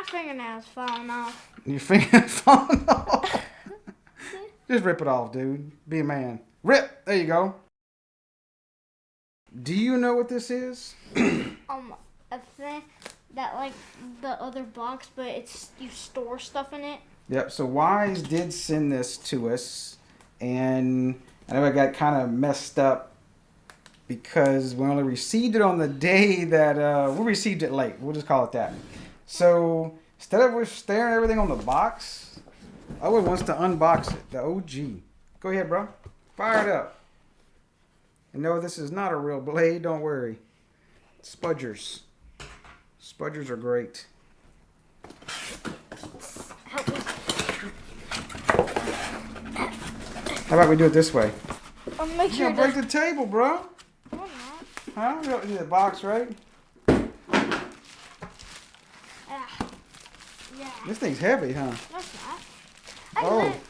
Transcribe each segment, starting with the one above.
My fingernail's falling off. Your fingernail's falling off. Just rip it off, dude. Be a man. Rip. There you go. Do you know what this is? A thing that like the other box, but it's you store stuff in it. Yep. So Wyze did send this to us, and I know I got kind of messed up because we only received it on the day that we received it late. We'll just call it that. So instead of staring everything on the box, Owen wants to unbox it. The OG. Go ahead, bro. Fire it up. And no, this is not a real blade. Don't worry. Spudgers. Spudgers are great. How about we do it this way? I'll make sure. You're gonna break the table, bro. I'm not. Huh? We don't need the box, right? Yeah. This thing's heavy, huh? No, it's not.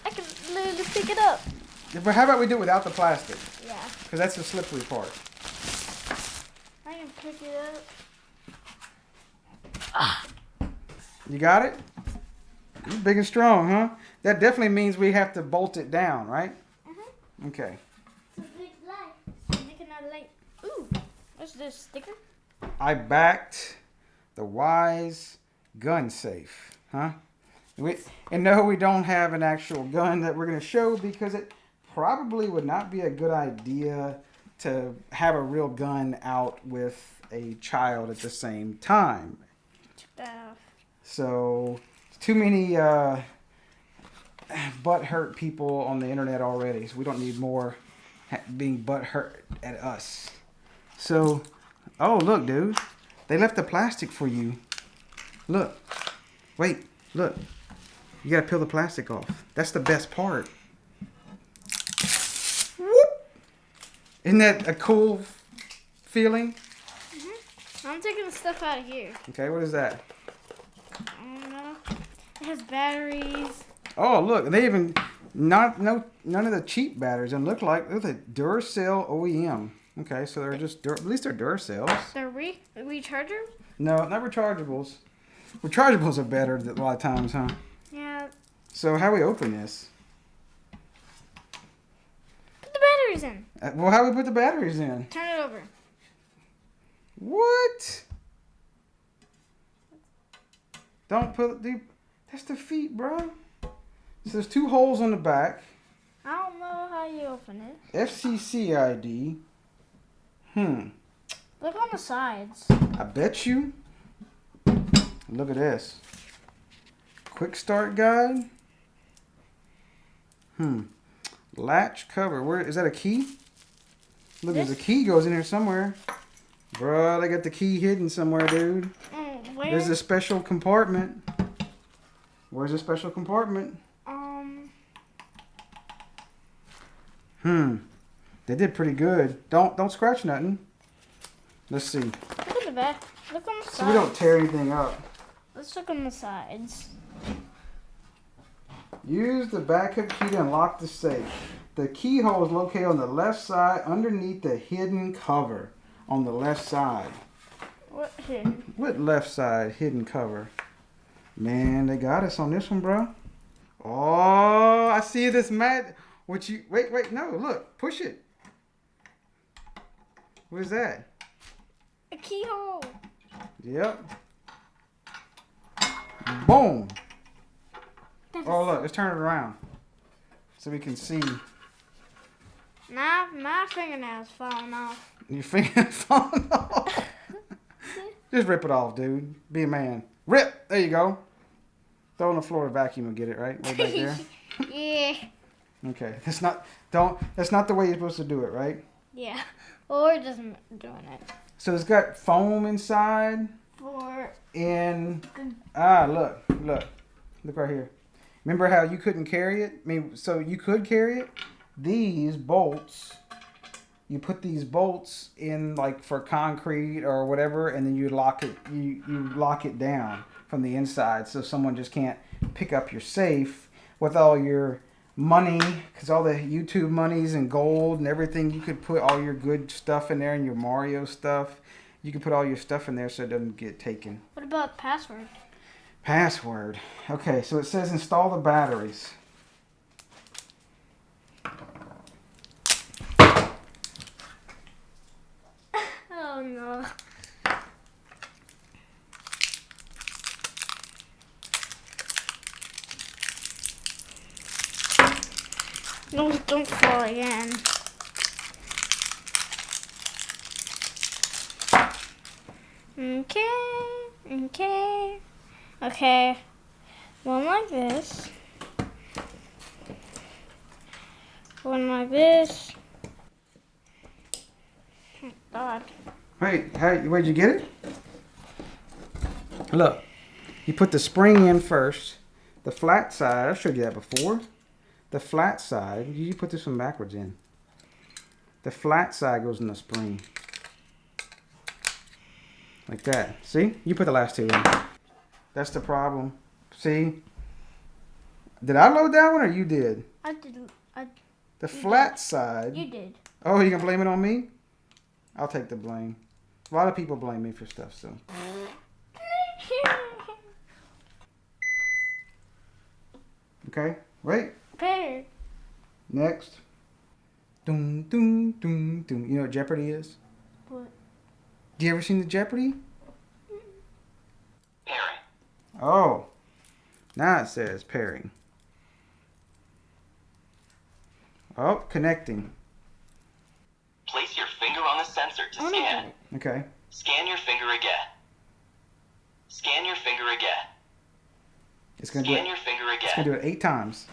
I can literally pick it up. Yeah, but how about we do it without the plastic? Yeah. Because that's the slippery part. I can pick it up. You got it? You're big and strong, huh? That definitely means we have to bolt it down, right? Uh-huh. Okay. It's a big light. Making a light. Ooh. What's this sticker? I backed the Wyze gun safe, huh? And no, we don't have an actual gun that we're going to show because it probably would not be a good idea to have a real gun out with a child at the same time. So, too many butt hurt people on the internet already, so we don't need more being butt hurt at us. So, oh, look, dude. They left the plastic for you. Look. Wait, look. You gotta peel the plastic off. That's the best part. Whoop! Isn't that a cool feeling? Mm-hmm. I'm taking the stuff out of here. Okay, what is that? I don't know. It has batteries. Oh, look. They even none of the cheap batteries. And look like the Duracell OEM. Okay, so they're just at least they're Duracells. They're rechargeable? No, not rechargeables. Rechargeables are better a lot of times, huh? Yeah. So how do we open this? Put the batteries in. Well, how do we put the batteries in? Turn it over. What? Don't put the. That's the feet, bro. So there's 2 holes on the back. I don't know how you open it. FCC ID. Look on the sides. I bet you. Look at this. Quick start guide. Latch cover. Where is that a key? Look, there's a key goes in here somewhere. Bro, they got the key hidden somewhere, dude. Where? There's a special compartment. Where's the special compartment? They did pretty good. Don't scratch nothing. Let's see. Look at the back. Look on the sides. So we don't tear anything up. Let's look on the sides. Use the backup key to unlock the safe. The keyhole is located on the left side underneath the hidden cover. On the left side. What hidden? What left side hidden cover? Man, they got us on this one, bro. Oh, I see this mat. What you? Wait, no, look, push it. What is that? A keyhole. Yep. Boom. Oh, look, let's turn it around so we can see. My fingernail's falling off. Your finger's falling off. Just rip it off, dude. Be a man. Rip. There you go. Throw it on the floor, vacuum, and get it right back there. Yeah. Okay. That's not the way you're supposed to do it, right? Yeah. Well, we're just doing it. So it's got foam inside. And look right here. Remember how you couldn't carry it? So you could carry it. These bolts, you put these bolts in like for concrete or whatever, and then you lock it. You lock it down from the inside, so someone just can't pick up your safe with all your money, because all the YouTube monies and gold and everything. You could put all your good stuff in there and your Mario stuff. You can put all your stuff in there so it doesn't get taken. What about password? Password. Okay, so it says install the batteries. Oh no. No, don't fall again. Okay. One like this. One like this. Oh, God. Wait, where'd you get it? Look, you put the spring in first. The flat side, I showed you that before. The flat side, you put this one backwards in. The flat side goes in the spring. Like that. See? You put the last two in. That's the problem. See? Did I load that one or you did? I did. The flat side. You did. Oh, you gonna blame it on me? I'll take the blame. A lot of people blame me for stuff, so. Okay, wait. Better. Next. Doom, doom, doom, doom. You know what Jeopardy is? What? Do you ever seen the Jeopardy? Pairing. Oh. Now it says pairing. Oh, connecting. Place your finger on the sensor to scan. Okay. Scan your finger again. Scan your finger again. It's gonna do Scan it. your finger It's gonna again. do it 8 times.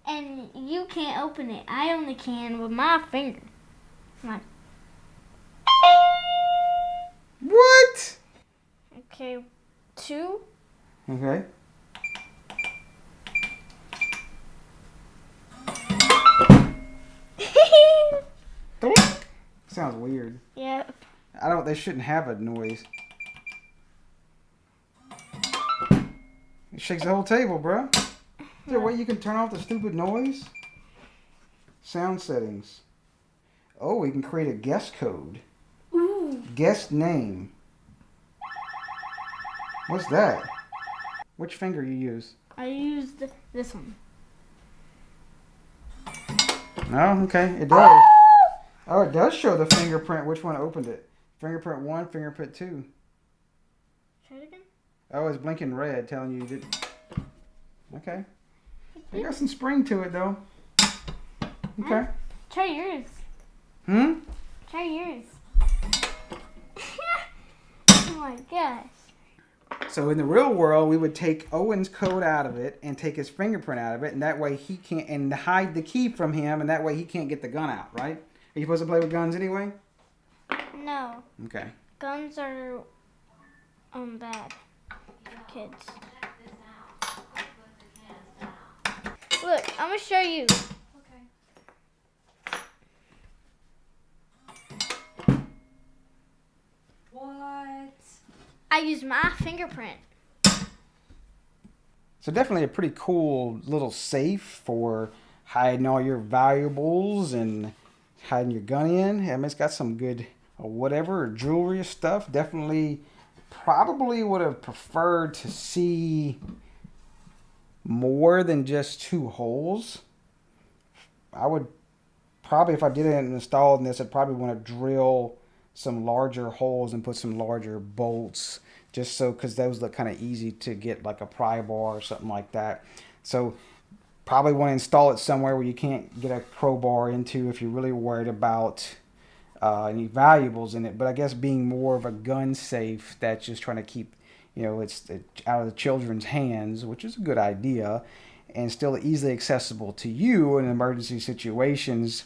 And you can't open it. I only can with my finger. Like, What? okay, 2. Okay. Sounds weird. Yep. They shouldn't have a noise. It shakes the whole table, bro. Is there a way you can turn off the stupid noise? Sound settings. Oh, we can create a guest code. Ooh. Guest name. What's that? Which finger you use? I used this one. Oh, okay. It does. Oh, it does show the fingerprint. Which one opened it? Fingerprint 1, fingerprint 2. Try it again. Oh, it's blinking red, telling you did. Okay. It got some spring to it, though. Okay. Try yours. Try yours. Oh my gosh. So in the real world, we would take Owen's code out of it and take his fingerprint out of it, and that way he can't, and hide the key from him, and that way he can't get the gun out, right? Are you supposed to play with guns anyway? No. Okay. Guns are bad for kids. Look, I'm gonna show you. What? I use my fingerprint. So definitely a pretty cool little safe for hiding all your valuables and hiding your gun in. I mean, it's got some good whatever jewelry stuff. Definitely, probably would have preferred to see more than just 2 holes. I would probably, if I didn't install this, I'd probably want to drill some larger holes and put some larger bolts, just so, because those look kind of easy to get, like a pry bar or something like that. So probably want to install it somewhere where you can't get a crowbar into if you're really worried about any valuables in it. But I guess being more of a gun safe that's just trying to keep, it's out of the children's hands, which is a good idea, and still easily accessible to you in emergency situations,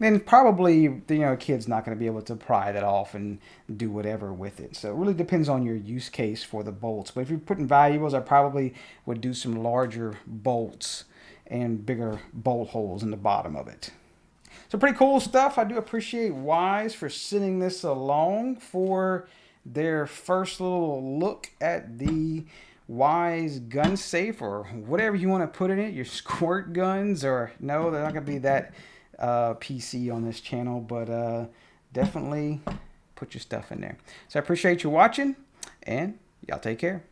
then probably kid's not going to be able to pry that off and do whatever with it. So it really depends on your use case for the bolts. But if you're putting valuables, I probably would do some larger bolts and bigger bolt holes in the bottom of it. So pretty cool stuff. I do appreciate Wyze for sending this along for their first little look at the Wyze gun safe, or whatever you want to put in it, your squirt guns, or no, they're not going to be that PC on this channel, but definitely put your stuff in there. So I appreciate you watching, and y'all take care.